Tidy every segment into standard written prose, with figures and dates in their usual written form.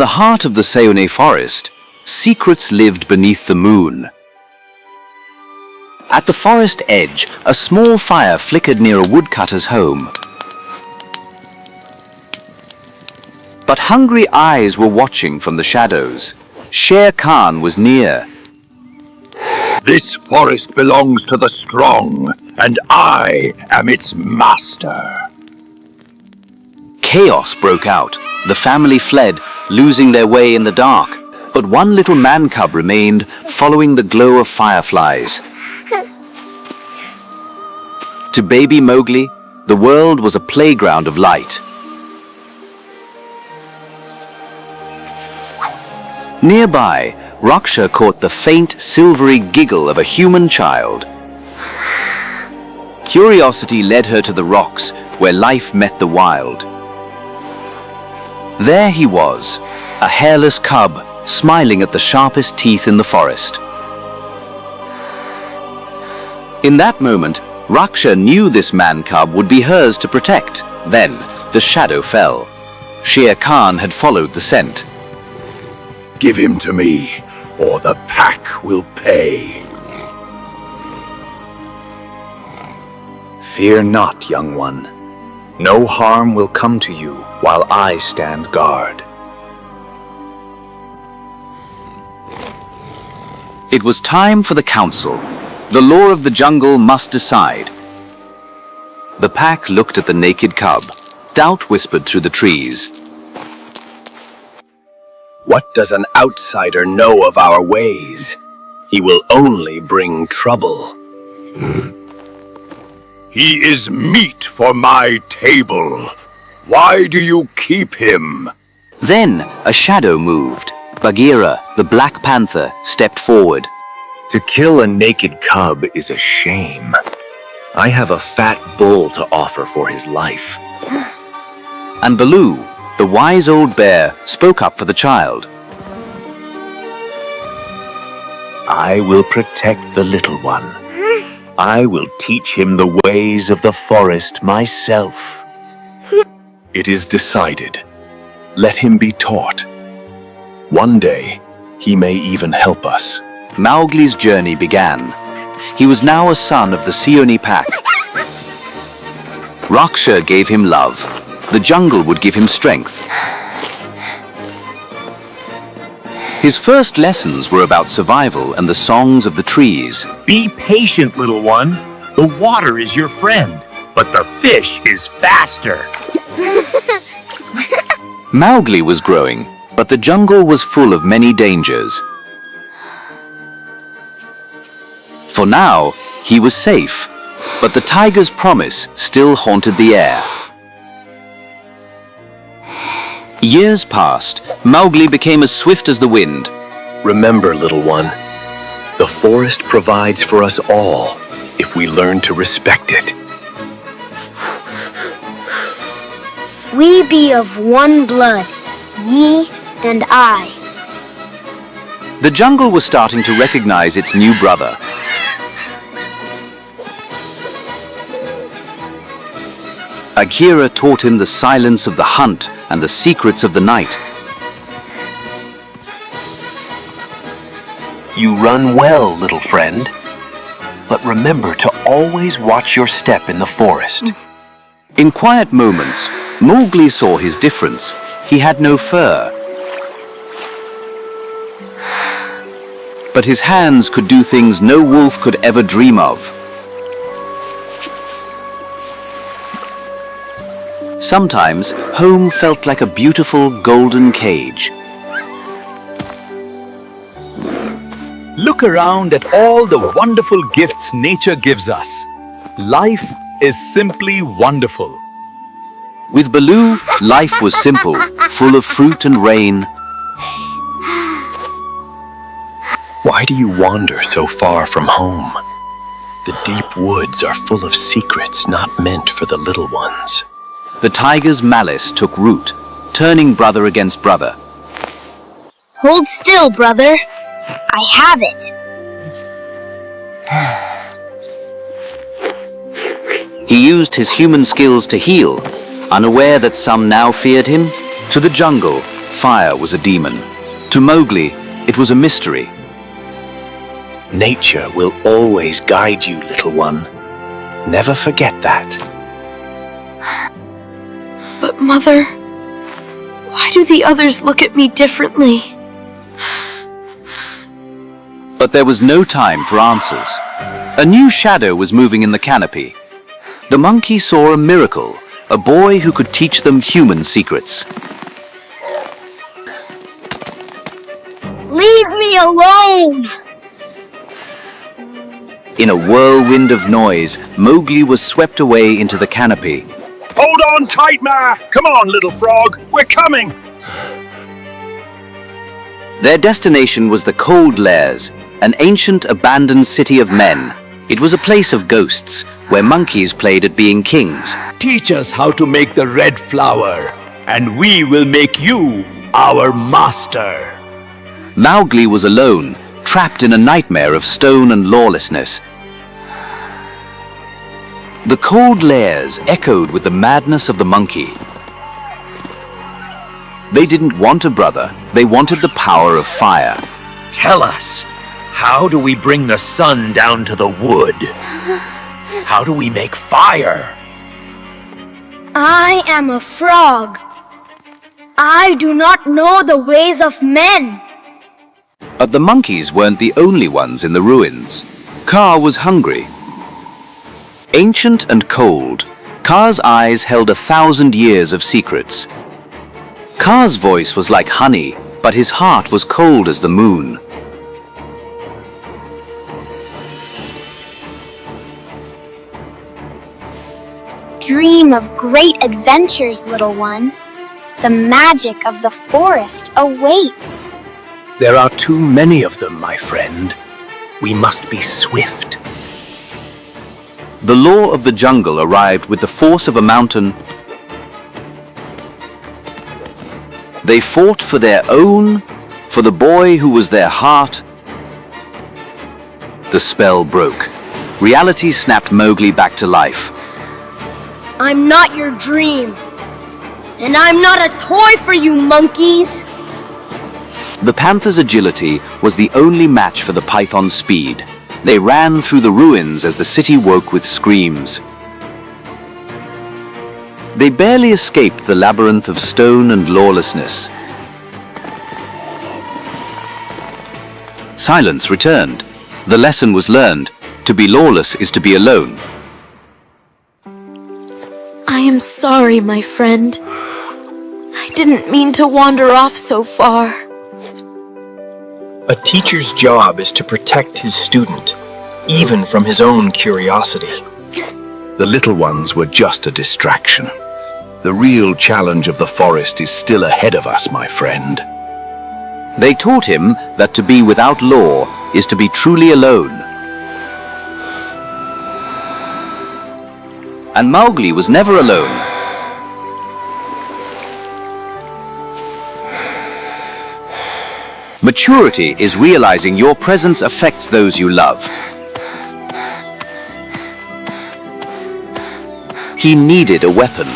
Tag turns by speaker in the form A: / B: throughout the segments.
A: The heart of the Seone forest, secrets lived beneath the moon. At the forest edge, a small fire flickered near a woodcutter's home. But hungry eyes were watching from the shadows. Shere Khan was near.
B: This forest belongs to the strong, and I am its master.
A: Chaos broke out. The family fled, losing their way in the dark. But one little man cub remained, following the glow of fireflies. To baby Mowgli, the world was a playground of light. Nearby, Raksha caught the faint, silvery giggle of a human child. Curiosity led her to the rocks, where life met the wild. There he was, a hairless cub, smiling at the sharpest teeth in the forest. In that moment, Raksha knew this man-cub would be hers to protect. Then, the shadow fell. Shere Khan had followed the scent.
B: Give him to me, or the pack will pay.
A: Fear not, young one. No harm will come to you while I stand guard. It was time for the council. The law of the jungle must decide. The pack looked at the naked cub. Doubt whispered through the trees.
C: What does an outsider know of our ways? He will only bring trouble.
B: He is meat for my table. Why do you keep him?
A: Then a shadow moved. Bagheera, the Black Panther, stepped forward.
C: To kill a naked cub is a shame. I have a fat bull to offer for his life.
A: And Baloo, the wise old bear, spoke up for the child.
C: I will protect the little one. I will teach him the ways of the forest myself. It is decided. Let him be taught. One day, he may even help us.
A: Mowgli's journey began. He was now a son of the Seone pack. Raksha gave him love. The jungle would give him strength. His first lessons were about survival and the songs of the trees.
D: Be patient, little one. The water is your friend, but the fish is faster.
A: Mowgli was growing, but the jungle was full of many dangers. For now, he was safe, but the tiger's promise still haunted the air. Years passed. Mowgli became as swift as the wind.
C: Remember, little one, the forest provides for us all if we learn to respect it.
E: We be of one blood, ye and I.
A: The jungle was starting to recognize its new brother. Bagheera taught him the silence of the hunt and the secrets of the night.
C: You run well, little friend. But remember to always watch your step in the forest.
A: In quiet moments, Mowgli saw his difference. He had no fur. But his hands could do things no wolf could ever dream of. Sometimes, home felt like a beautiful golden cage.
F: Look around at all the wonderful gifts nature gives us. Life is simply wonderful.
A: With Baloo, life was simple, full of fruit and rain.
C: Why do you wander so far from home? The deep woods are full of secrets not meant for the little ones.
A: The tiger's malice took root, turning brother against brother.
E: Hold still, brother. I have it.
A: He used his human skills to heal, unaware that some now feared him. To the jungle, fire was a demon. To Mowgli, it was a mystery.
C: Nature will always guide you, little one. Never forget that.
G: But Mother, why do the others look at me differently?
A: But there was no time for answers. A new shadow was moving in the canopy. The monkey saw a miracle, a boy who could teach them human secrets.
E: Leave me alone!
A: In a whirlwind of noise, Mowgli was swept away into the canopy.
B: Hold on tight, Ma! Come on, little frog! We're coming!
A: Their destination was the Cold Lairs, an ancient abandoned city of men. It was a place of ghosts, where monkeys played at being kings.
F: Teach us how to make the red flower, and we will make you our master.
A: Mowgli was alone, trapped in a nightmare of stone and lawlessness. The Cold Lairs echoed with the madness of the monkey. They didn't want a brother, they wanted the power of fire.
D: Tell us, how do we bring the sun down to the wood? How do we make fire?
E: I am a frog. I do not know the ways of men.
A: But the monkeys weren't the only ones in the ruins. Kaa was hungry. Ancient and cold, Kaa's eyes held 1,000 years of secrets. Kaa's voice was like honey, but his heart was cold as the moon.
E: Dream of great adventures, little one. The magic of the forest awaits.
C: There are too many of them, my friend. We must be swift.
A: The law of the jungle arrived with the force of a mountain. They fought for their own, for the boy who was their heart. The spell broke. Reality snapped Mowgli back to life.
E: I'm not your dream. And I'm not a toy for you, monkeys.
A: The panther's agility was the only match for the python's speed. They ran through the ruins as the city woke with screams. They barely escaped the labyrinth of stone and lawlessness. Silence returned. The lesson was learned. To be lawless is to be alone.
G: I am sorry, my friend. I didn't mean to wander off so far.
H: A teacher's job is to protect his student, even from his own curiosity.
B: The little ones were just a distraction. The real challenge of the forest is still ahead of us, my friend.
A: They taught him that to be without law is to be truly alone. And Mowgli was never alone. Maturity is realizing your presence affects those you love. He needed a weapon,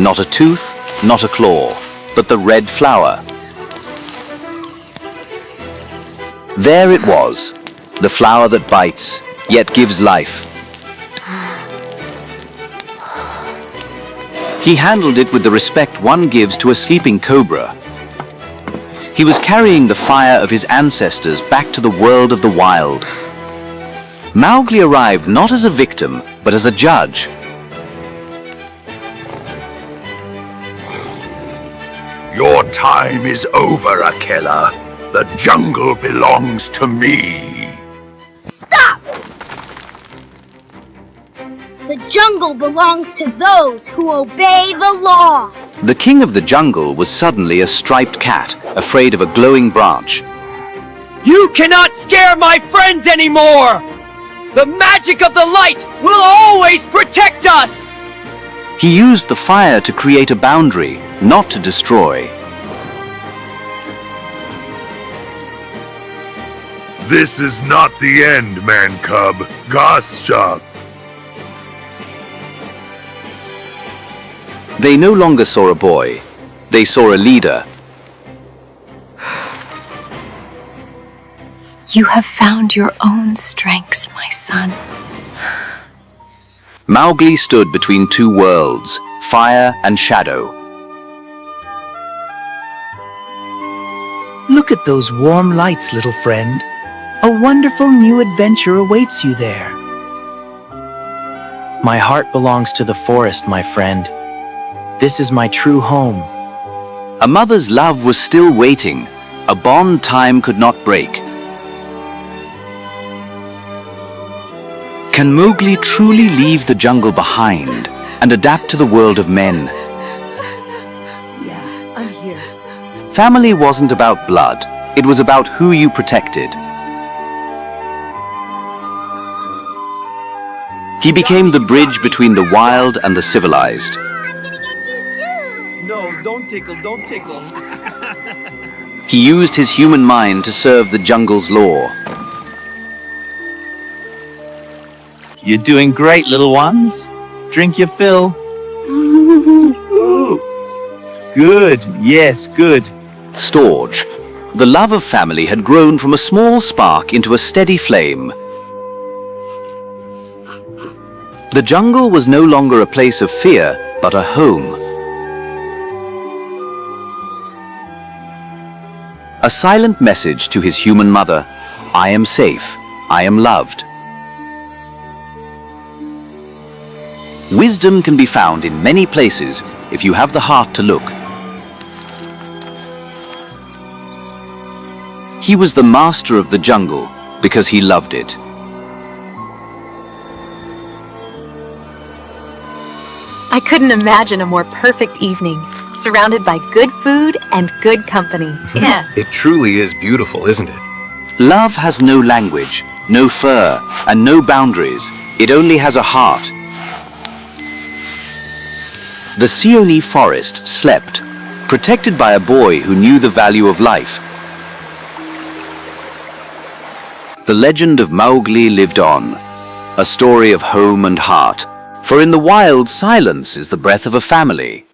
A: not a tooth, not a claw, but the red flower. There it was, the flower that bites, yet gives life. He handled it with the respect one gives to a sleeping cobra. He was carrying the fire of his ancestors back to the world of the wild. Mowgli arrived not as a victim, but as a judge.
B: Your time is over, Akela. The jungle belongs to me.
E: Stop! The jungle belongs to those who obey the law.
A: The king of the jungle was suddenly a striped cat, afraid of a glowing branch.
I: You cannot scare my friends anymore! The magic of the light will always protect us!
A: He used the fire to create a boundary, not to destroy.
B: This is not the end, man-cub. Goscha.
A: They no longer saw a boy. They saw a leader.
G: You have found your own strengths, my son.
A: Mowgli stood between two worlds, fire and shadow.
J: Look at those warm lights, little friend. A wonderful new adventure awaits you there. My heart belongs to the forest, my friend. This is my true home.
A: A mother's love was still waiting, a bond time could not break. Can Mowgli truly leave the jungle behind and adapt to the world of men?
G: Yeah, I'm here.
A: Family wasn't about blood, it was about who you protected. He became the bridge between the wild and the civilized.
I: No, don't tickle, don't tickle.
A: He used his human mind to serve the jungle's law.
F: You're doing great, little ones. Drink your fill. Good, yes, good.
A: Storge. The love of family had grown from a small spark into a steady flame. The jungle was no longer a place of fear, but a home. A silent message to his human mother: I am safe, I am loved. Wisdom can be found in many places if you have the heart to look. He was the master of the jungle because he loved it.
G: I couldn't imagine a more perfect evening, surrounded by good food and good company. Yeah.
H: It truly is beautiful, isn't it?
A: Love has no language, no fur, and no boundaries. It only has a heart. The Seoni forest slept, protected by a boy who knew the value of life. The legend of Mowgli lived on, a story of home and heart. For in the wild, silence is the breath of a family.